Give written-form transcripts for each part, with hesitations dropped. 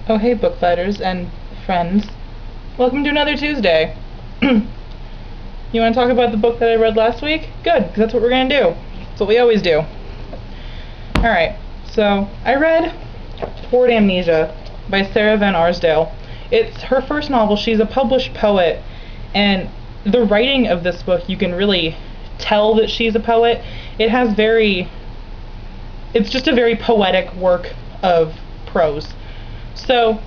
Oh hey Bookfighters and friends. Welcome to another Tuesday. You want to talk about the book that I read last week? Good, because that's what we're going to do. That's what we always do. Alright, so I read Toward Amnesia by Sarah Van Arsdale. It's her first novel. She's a published poet, and the writing of this book, you can really tell that she's a poet. It's just a very poetic work of prose. So,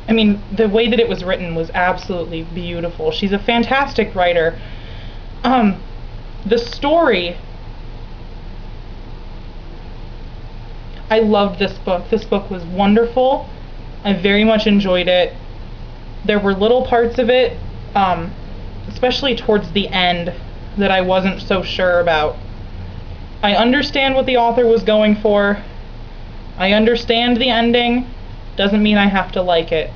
I mean, the way that it was written was absolutely beautiful. She's a fantastic writer. The story, I loved this book. This book was wonderful. I very much enjoyed it. There were little parts of it, especially towards the end, that I wasn't so sure about. I understand what the author was going for. I understand the ending. Doesn't mean I have to like it.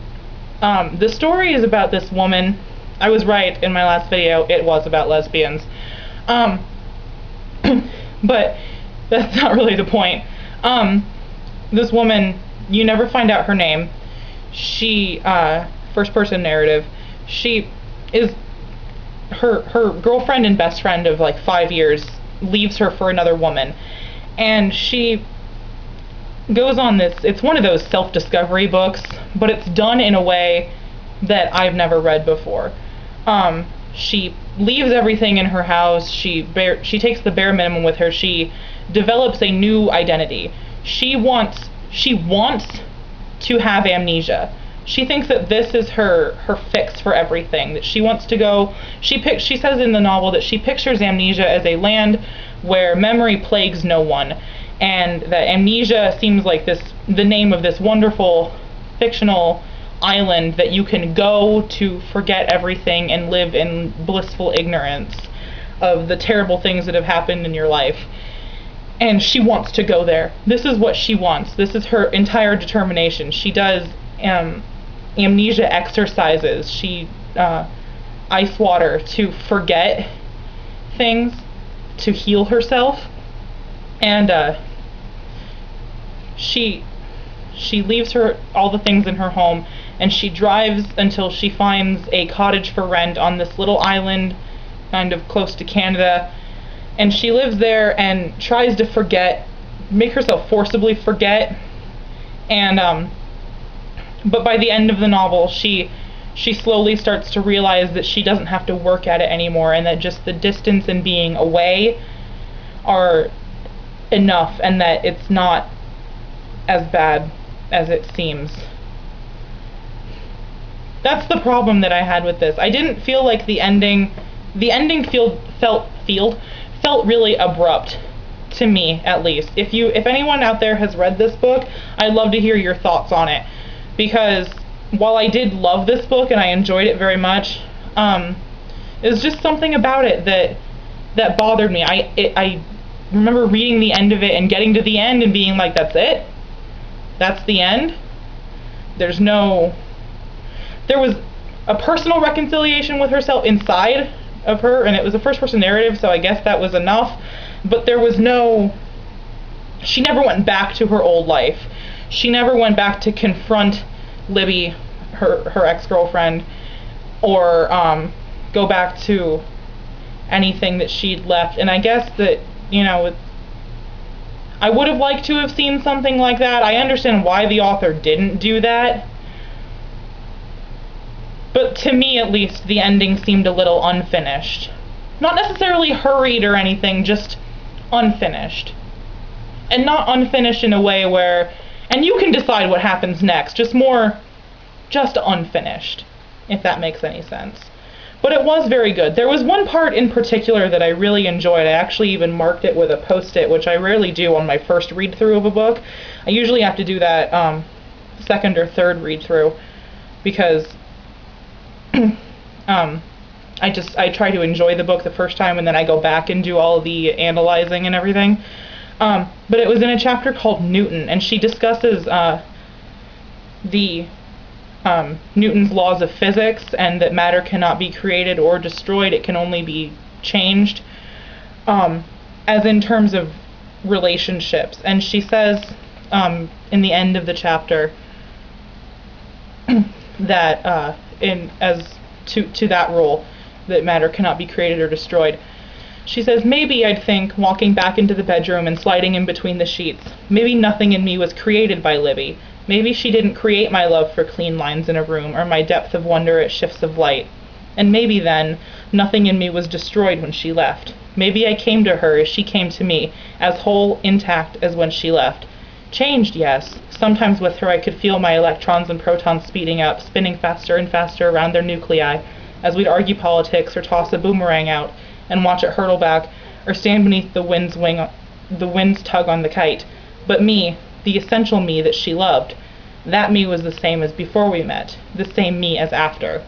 The story is about this woman. I was right in my last video, it was about lesbians. But that's not really the point. This woman, you never find out her name. She, first person narrative, she is, her girlfriend and best friend of like 5 years leaves her for another woman. And she goes on this, it's one of those self-discovery books, but it's done in a way that I've never read before. She leaves everything in her house, she takes the bare minimum with her, she develops a new identity. She wants to have amnesia. She thinks that this is her fix for everything, that she wants to go, she says in the novel that she pictures amnesia as a land where memory plagues no one, and that amnesia seems like the name of this wonderful fictional island that you can go to forget everything and live in blissful ignorance of the terrible things that have happened in your life. And she wants to go there. This is what she wants. This is her entire determination. She does amnesia exercises. She ice water to forget things, to heal herself. And she leaves all the things in her home, and she drives until she finds a cottage for rent on this little island kind of close to Canada, and she lives there and tries to forget, make herself forcibly forget. And but by the end of the novel, she slowly starts to realize that she doesn't have to work at it anymore, and that just the distance and being away are enough, and that it's not as bad as it seems. That's the problem that I had with this. I didn't feel like the ending felt really abrupt, to me at least. If anyone out there has read this book, I'd love to hear your thoughts on it, because while I did love this book and I enjoyed it very much, there's just something about it that bothered me. I remember reading the end of it and getting to the end and being like, that's it? That's the end? There was a personal reconciliation with herself inside of her, and it was a first-person narrative, so I guess that was enough, but she never went back to her old life. She never went back to confront Libby, her ex-girlfriend, or go back to anything that she'd left. And I guess that, I would have liked to have seen something like that. I understand why the author didn't do that, but to me at least the ending seemed a little unfinished. Not necessarily hurried or anything, just unfinished. And not unfinished in a way where, and you can decide what happens next, just unfinished, if that makes any sense. But it was very good. There was one part in particular that I really enjoyed. I actually even marked it with a post-it, which I rarely do on my first read-through of a book. I usually have to do that second or third read-through, because I try to enjoy the book the first time, and then I go back and do all the analyzing and everything. But it was in a chapter called Newton, and she discusses Newton's laws of physics, and that matter cannot be created or destroyed, it can only be changed, as in terms of relationships. And she says in the end of the chapter, that in as to that rule, that matter cannot be created or destroyed. She says, maybe, I'd think, walking back into the bedroom and sliding in between the sheets, maybe nothing in me was created by Libby. Maybe she didn't create my love for clean lines in a room, or my depth of wonder at shifts of light. And maybe, then, nothing in me was destroyed when she left. Maybe I came to her as she came to me, as whole, intact as when she left. Changed, yes. Sometimes with her I could feel my electrons and protons speeding up, spinning faster and faster around their nuclei, as we'd argue politics or toss a boomerang out and watch it hurtle back, or stand beneath the wind's tug on the kite. But me, the essential me that she loved, that me was the same as before we met, the same me as after.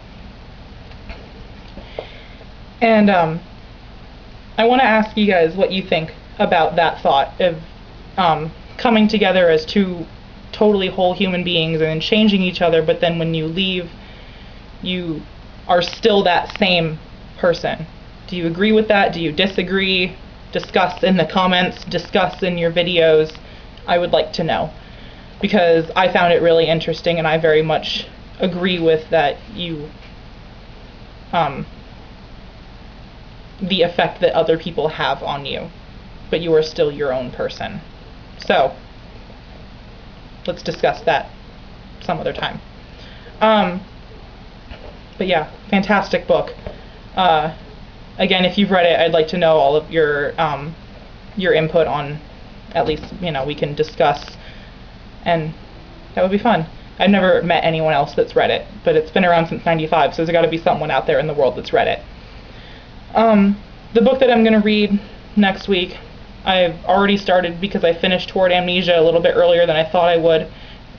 And I want to ask you guys what you think about that thought of coming together as two totally whole human beings and then changing each other, but then when you leave, you are still that same person. Do you agree with that? Do you disagree? Discuss in the comments, discuss in your videos. I would like to know, because I found it really interesting, and I very much agree with that you the effect that other people have on you, but you are still your own person. So let's discuss that some other time. But yeah, fantastic book. Again, if you've read it, I'd like to know all of your input on, at least, we can discuss, and that would be fun. I've never met anyone else that's read it, but it's been around since '95, so there's got to be someone out there in the world that's read it. The book that I'm going to read next week, I've already started because I finished Toward Amnesia a little bit earlier than I thought I would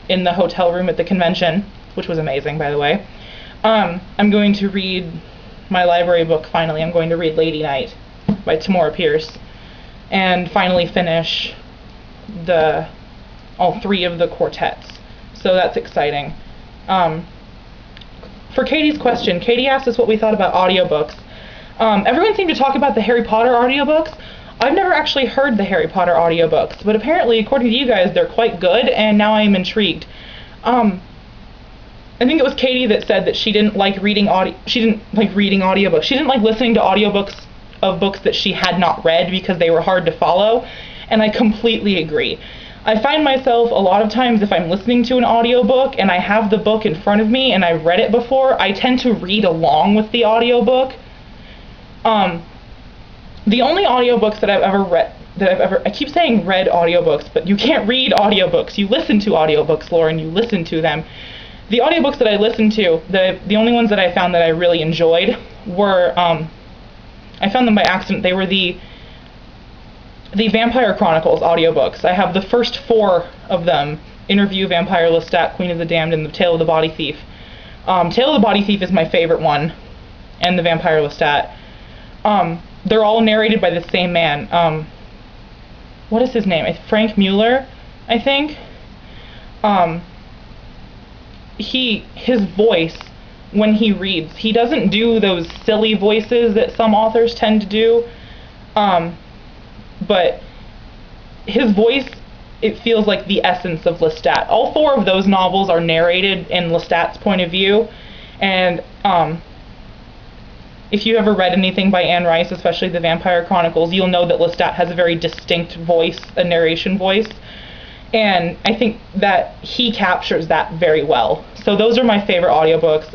in the hotel room at the convention, which was amazing, by the way. I'm going to read my library book finally. I'm going to read Lady Night by Tamora Pierce, and finally finish all 3 of the quartets. So that's exciting. For Katie's question, Katie asked us what we thought about audiobooks. Everyone seemed to talk about the Harry Potter audiobooks. I've never actually heard the Harry Potter audiobooks, but apparently, according to you guys, they're quite good, and now I am intrigued. I think it was Katie that said that she didn't like reading audiobooks. She didn't like listening to audiobooks of books that she had not read because they were hard to follow, and I completely agree. I find myself a lot of times, if I'm listening to an audiobook and I have the book in front of me and I've read it before, I tend to read along with the audiobook. The only audiobooks that I've ever read, I keep saying read audiobooks, but you can't read audiobooks. You listen to audiobooks, Lauren, you listen to them. The audiobooks that I listened to, the only ones that I found that I really enjoyed were, I found them by accident. They were the Vampire Chronicles audiobooks. I have the first 4 of them: Interview, Vampire Lestat, Queen of the Damned, and The Tale of the Body Thief. Tale of the Body Thief is my favorite one, and The Vampire Lestat. They're all narrated by the same man. What is his name? Frank Mueller, I think. His voice, when he reads, he doesn't do those silly voices that some authors tend to do, but his voice, it feels like the essence of Lestat. All 4 of those novels are narrated in Lestat's point of view, and if you ever read anything by Anne Rice, especially the Vampire Chronicles, you'll know that Lestat has a very distinct voice, a narration voice, and I think that he captures that very well. So those are my favorite audiobooks.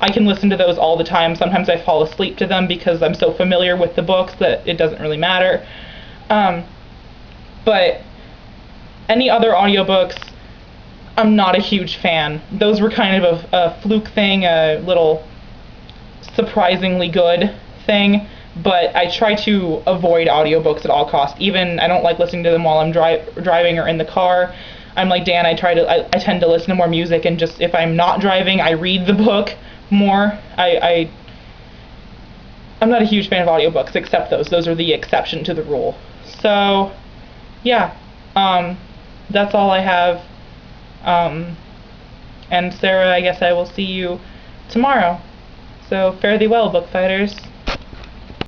I can listen to those all the time. Sometimes I fall asleep to them because I'm so familiar with the books that it doesn't really matter. But any other audiobooks, I'm not a huge fan. Those were kind of a fluke thing, a little surprisingly good thing, but I try to avoid audiobooks at all costs. Even, I don't like listening to them while I'm driving or in the car. I'm like Dan, I tend to listen to more music, and just, if I'm not driving, I read the book more. I'm not a huge fan of audiobooks, except those are the exception to the rule. So yeah, that's all I have. And Sarah, I guess I will see you tomorrow. So fare thee well, Bookfighters.